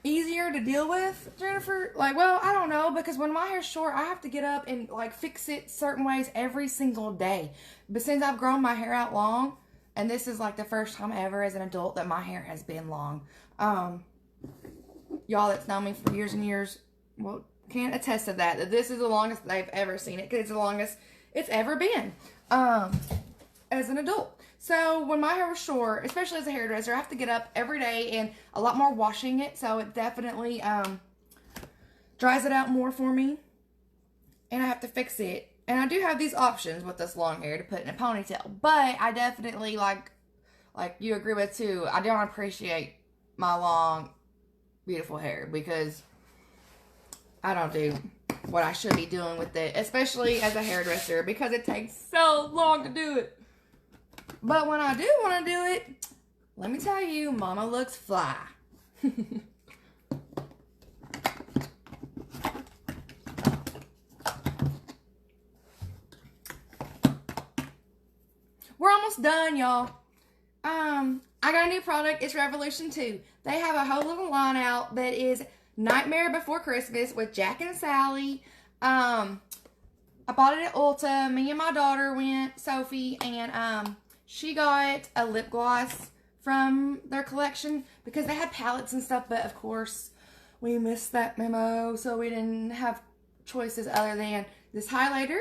easier to deal with, Jennifer. Like, well, I don't know, because when my hair's short, I have to get up and like fix it certain ways every single day. But since I've grown my hair out long, and this is like the first time ever as an adult that my hair has been long. Y'all that's known me for years and years, well, can attest to that this is the longest they've ever seen it, because it's the longest it's ever been as an adult. So when my hair was short, especially as a hairdresser, I have to get up every day and a lot more washing it. So it definitely dries it out more for me. And I have to fix it. And I do have these options with this long hair to put in a ponytail. But I definitely, like you agree with too, I don't appreciate my long, beautiful hair. Because I don't do what I should be doing with it. Especially as a hairdresser. Because it takes so long to do it. But when I do want to do it, let me tell you, mama looks fly. We're almost done, y'all. I got a new product. It's Revolution 2. They have a whole little line out that is Nightmare Before Christmas with Jack and Sally. I bought it at Ulta. Me and my daughter went, Sophie, and she got a lip gloss from their collection because they had palettes and stuff, but of course we missed that memo, so we didn't have choices other than this highlighter.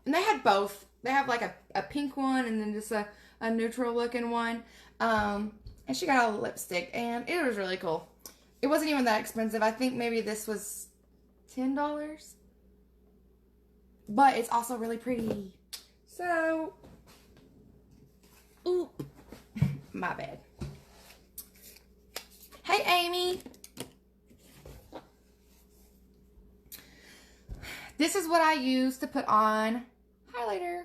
And they had both. They have like a pink one and then just a neutral looking one. And she got a lipstick and it was really cool. It wasn't even that expensive. I think maybe this was $10. But it's also really pretty. So, oop, my bad. Hey, Amy. This is what I use to put on highlighter.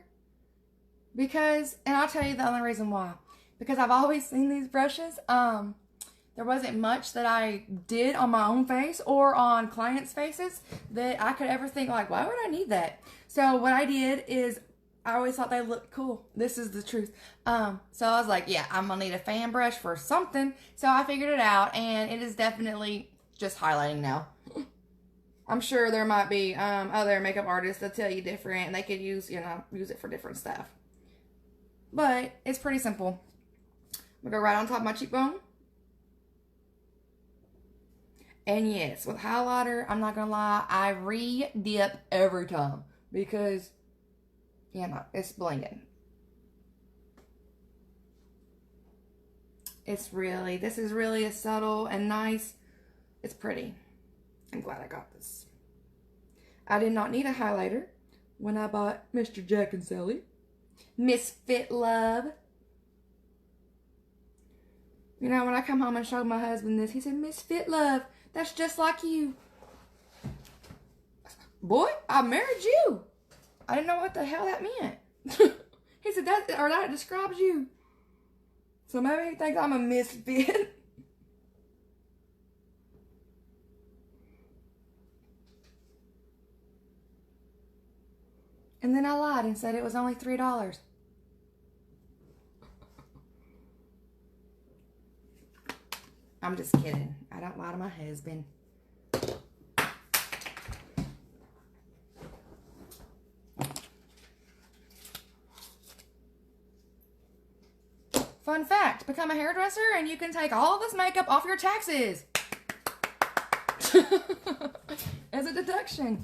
Because, and I'll tell you the only reason why. Because I've always seen these brushes. There wasn't much that I did on my own face or on clients' faces that I could ever think like, why would I need that? So what I did is I always thought they looked cool. This is the truth. So I was like, yeah, I'm going to need a fan brush for something. So I figured it out, and it is definitely just highlighting now. I'm sure there might be other makeup artists that tell you different, and they could use, use it for different stuff. But it's pretty simple. I'm going to go right on top of my cheekbone. And yes, with highlighter, I'm not going to lie, I re-dip every time. Because, it's blinging. This is really a subtle and nice. It's pretty. I'm glad I got this. I did not need a highlighter when I bought Mr. Jack and Sally. Misfit Love. When I come home and showed my husband this, he said, Misfit Love, that's just like you. Boy, I married you. I didn't know what the hell that meant. He said, that describes you. So maybe he thinks I'm a misfit. And then I lied and said it was only $3. I'm just kidding. I don't lie to my husband. Fun fact, become a hairdresser and you can take all this makeup off your taxes. As a deduction.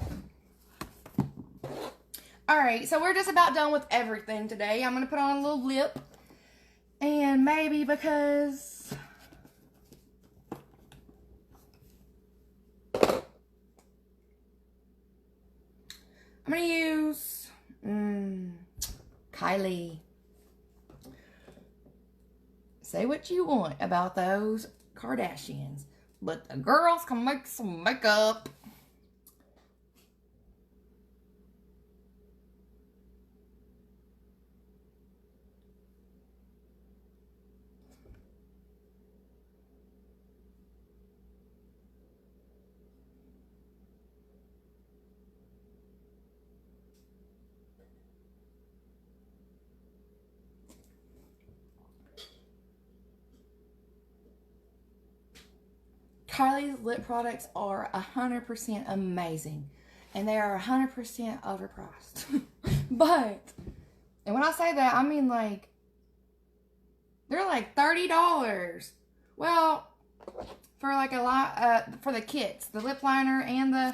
Alright, so we're just about done with everything today. I'm going to put on a little lip. And maybe because I'm going to use Kylie. Say what you want about those Kardashians, but the girls can make some makeup. Kylie's lip products are 100% amazing. And they are 100% overpriced. But, and when I say that, I mean like, they're like $30. Well, for like a lot, for the kits, the lip liner and the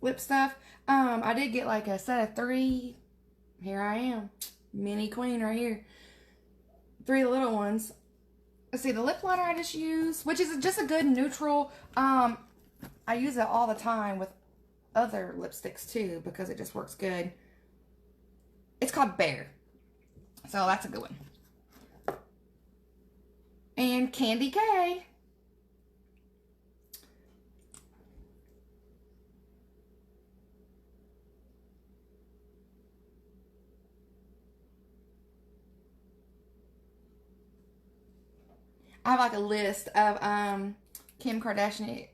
lip stuff. I did get like a set of 3. Here I am. Mini queen right here. 3 little ones. Let's see, the lip liner I just used, which is just a good neutral. I use it all the time with other lipsticks too because it just works good. It's called Bear. So that's a good one. And Candy K. I have like a list of Kim Kardashian,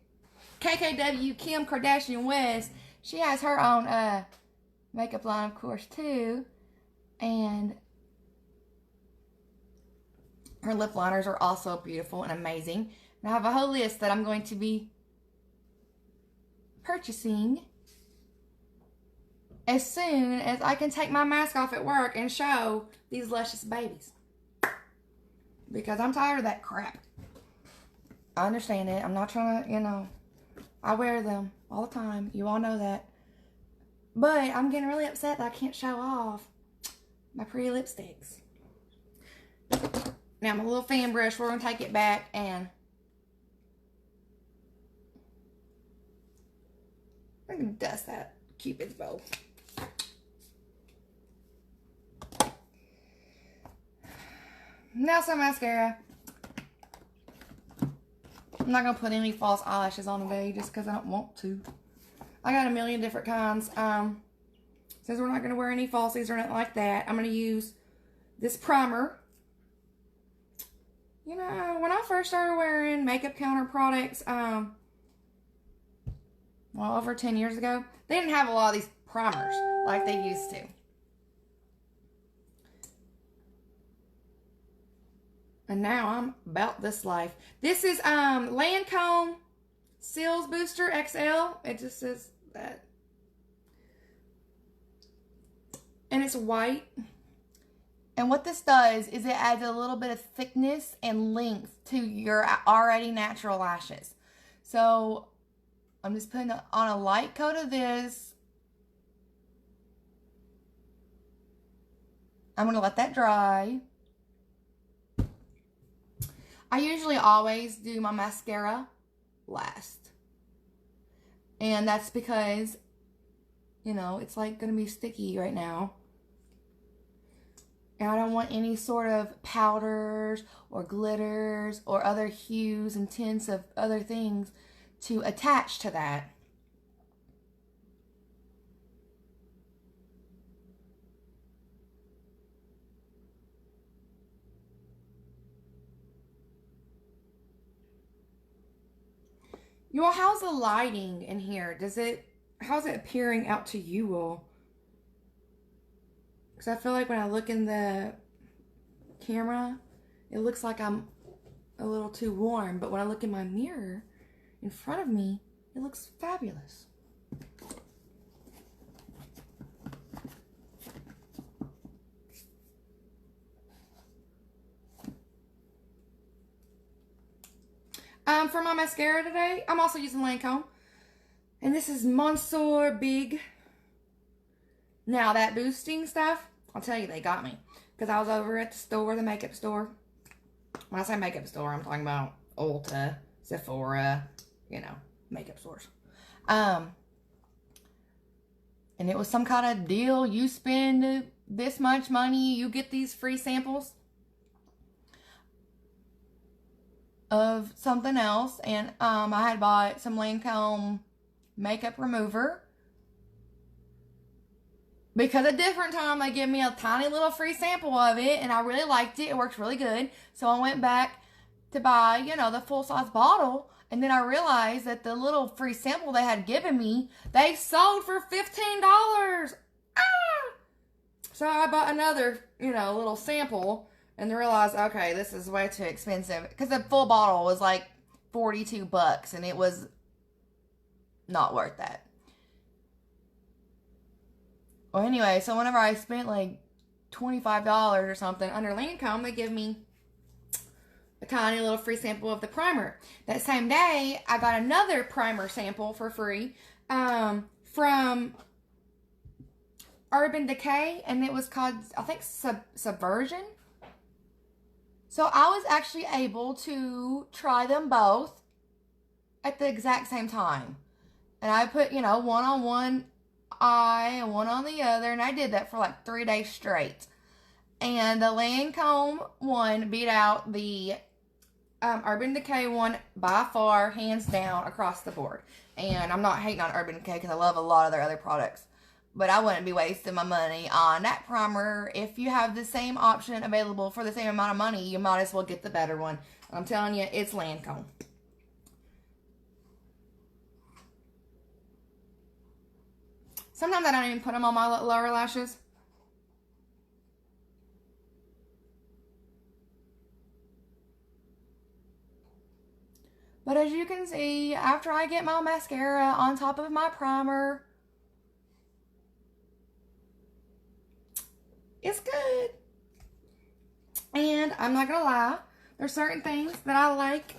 KKW Kim Kardashian West. She has her own makeup line, of course, too. And her lip liners are also beautiful and amazing. And I have a whole list that I'm going to be purchasing as soon as I can take my mask off at work and show these luscious babies. Because I'm tired of that crap. I understand it. I'm not trying to, you know, I wear them all the time. You all know that. But I'm getting really upset that I can't show off my pretty lipsticks. Now, my little fan brush, we're going to take it back and we're going to dust that Cupid's bow. Now some mascara. I'm not going to put any false eyelashes on today just because I don't want to. I got a million different kinds. Since we're not going to wear any falsies or nothing like that, I'm going to use this primer. You know, when I first started wearing makeup counter products, well, over 10 years ago, they didn't have a lot of these primers like they used to. And now I'm about this life. This is Lancome Seals Booster XL. It just says that. And it's white. And what this does is it adds a little bit of thickness and length to your already natural lashes. So I'm just putting on a light coat of this. I'm going to let that dry. I usually always do my mascara last. And that's because, you know, it's like going to be sticky right now. And I don't want any sort of powders or glitters or other hues and tints of other things to attach to that. You all, how's the lighting in here? How's it appearing out to you all? Because I feel like when I look in the camera, it looks like I'm a little too warm. But when I look in my mirror in front of me, it looks fabulous. For my mascara today, I'm also using Lancome. And this is Monsieur Big. Now, that boosting stuff, I'll tell you, they got me. Because I was over at the store, the makeup store. When I say makeup store, I'm talking about Ulta, Sephora, you know, makeup stores. And it was some kind of deal. You spend this much money, you get these free samples of something else. And I had bought some Lancome makeup remover. Because a different time they give me a tiny little free sample of it, and I really liked it. It works really good. So I went back to buy, you know, the full-size bottle. And then I realized that the little free sample they had given me, they sold for $15. Ah! So I bought another, you know, little sample and realized, okay, this is way too expensive. Because the full bottle was like $42 and it was not worth that. Well, anyway, so whenever I spent like $25 or something under Lancome, they give me a tiny little free sample of the primer. That same day, I got another primer sample for free from Urban Decay, and it was called, I think, Subversion. So I was actually able to try them both at the exact same time. And I put, you know, one on one eye and one on the other, and I did that for like 3 days straight. And the Lancome one beat out the Urban Decay one by far, hands down, across the board. And I'm not hating on Urban Decay because I love a lot of their other products. But I wouldn't be wasting my money on that primer. If you have the same option available for the same amount of money, you might as well get the better one. I'm telling you, it's Lancome. Sometimes I don't even put them on my lower lashes. But as you can see, after I get my mascara on top of my primer, it's good. And I'm not gonna lie, there's certain things that I like.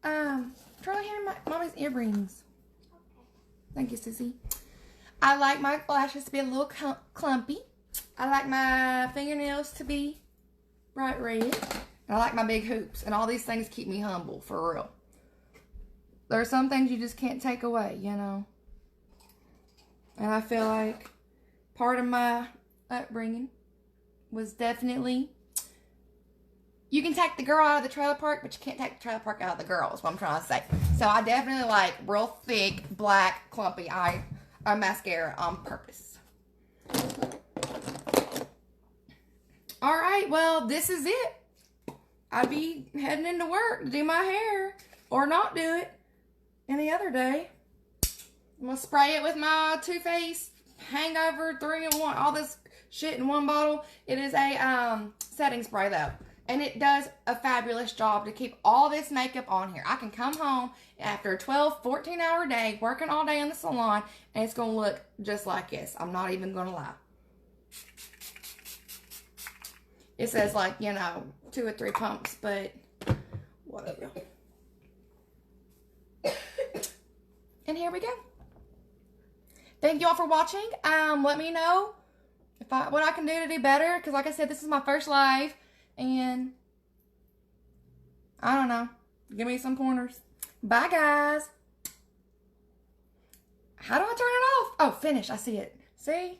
Try to hand my mommy's earrings. Okay. Thank you, Sissy. I like my lashes to be a little clumpy. I like my fingernails to be bright red. And I like my big hoops. And all these things keep me humble, for real. There are some things you just can't take away, you know. And I feel like part of my upbringing was definitely, you can take the girl out of the trailer park, but you can't take the trailer park out of the girl, is what I'm trying to say. So I definitely like real thick, black, clumpy eye mascara on purpose. Alright, well, this is it. I'd be heading into work to do my hair, or not do it any other day. I'm going to spray it with my Too Faced Hangover 3-in-1, all this shit in one bottle. It is a setting spray, though. And it does a fabulous job to keep all this makeup on here. I can come home after a 12, 14-hour day, working all day in the salon, and it's going to look just like this. I'm not even going to lie. It says, like, you know, 2 or 3 pumps, but whatever. And here we go. Thank you all for watching. Let me know what I can do to do better, because like I said, this is my first live. And I don't know. Give me some pointers. Bye, guys. How do I turn it off? Oh, finish. I see it. See?